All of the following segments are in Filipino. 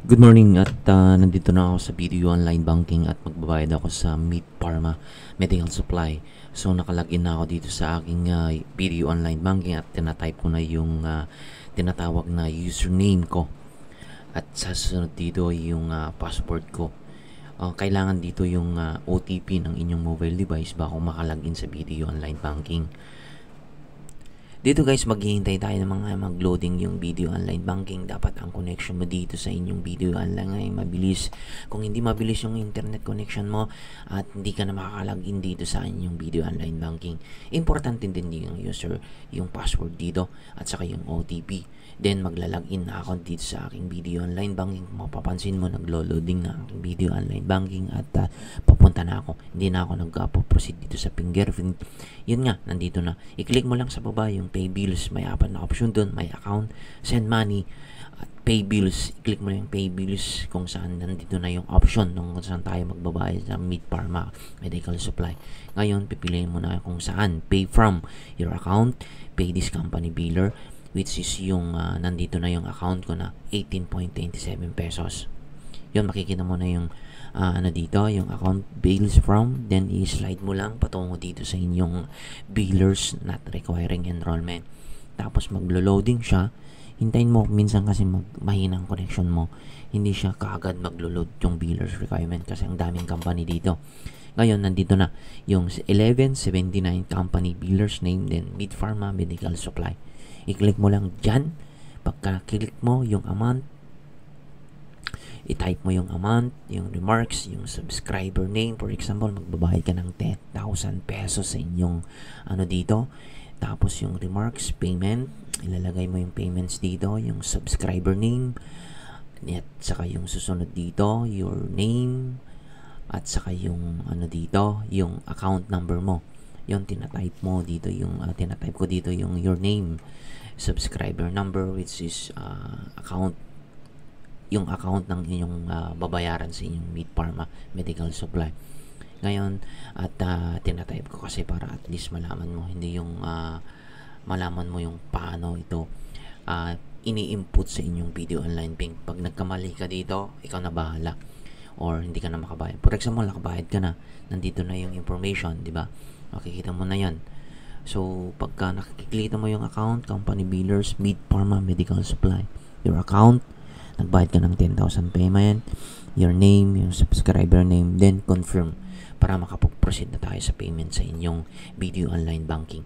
Good morning at nandito na ako sa video online banking at magbabayad ako sa Meet Pharma Medical Supply. So nakalagin na ako dito sa aking video online banking at tinatype ko na yung tinatawag na username ko. At sa susunod dito yung password ko. Kailangan dito yung OTP ng inyong mobile device bago makalagin sa video online banking. Dito guys, maghihintay tayo ng mga mag-loading yung video online banking. Dapat ang connection mo dito sa inyong video online ay mabilis. Kung hindi mabilis yung internet connection mo at hindi ka na makakalagin dito sa inyong video online banking, importante din yung user, yung password dito at saka yung OTP. Then maglalagin na ako dito sa aking video online banking. Kung mapapansin mo, naglo-loading na aking video online banking at papunta na ako. Hindi na ako nag-proceed dito sa fingerprint. Yun nga, nandito na. I-click mo lang sa baba yung pay bills. May apat na option doon. May account, send money, at pay bills. I-click mo lang yung pay bills kung saan nandito na yung option kung saan tayo magbabayad sa Meet Pharma Medical Supply. Ngayon, pipiliin mo na kung saan. Pay from your account, pay this company biller, which is yung nandito na yung account ko na 18.27 pesos. Yun, makikita mo na yung dito, yung account bills from, then i-slide mo lang patungo dito sa inyong billers not requiring enrollment. Tapos maglo-loading siya. Hintayin mo, minsan kasi mahina ang connection mo, hindi siya kaagad maglo-load yung billers requirement kasi ang daming company dito. Ngayon, nandito na yung 1179 company billers name, then Meet Pharma Medical Supply. I-click mo lang dyan. Pagka-click mo yung amount, i-type mo yung amount, yung remarks, yung subscriber name. For example, magbabayad ka ng 10,000 pesos sa inyong dito. Tapos yung remarks, payment, ilalagay mo yung payments dito, yung subscriber name, at saka yung susunod dito, your name, at saka yung dito, yung account number mo. Yung tinatype mo dito, yung tinatype ko dito yung your name, subscriber number, which is account, yung account ng inyong babayaran sa inyong Meet Pharma Medical Supply. Ngayon, at tinatype ko kasi para at least malaman mo, hindi yung malaman mo yung paano ito ini-input sa inyong video online banking. Pag nagkamali ka dito, ikaw na bahala or hindi ka na makabayad. For example, nakabayad ka na, nandito na yung information, di ba? Makikita mo na yan. So, pagka nakikita mo yung account, company billers, Meet Pharma Medical Supply, your account, nagbayad ka ng 10,000 payment, your name, yung subscriber name, then confirm para makapag-proceed na tayo sa payment sa inyong video online banking.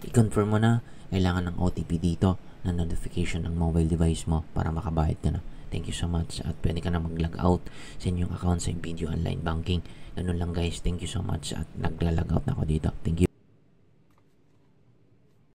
I-confirm mo na, kailangan ng OTP dito na notification ng mobile device mo para makabayad ka na. Thank you so much at pwede ka na mag-log out sa inyong account sa video online banking. Ganun lang guys, thank you so much at nagla-log out na ako dito. Thank you.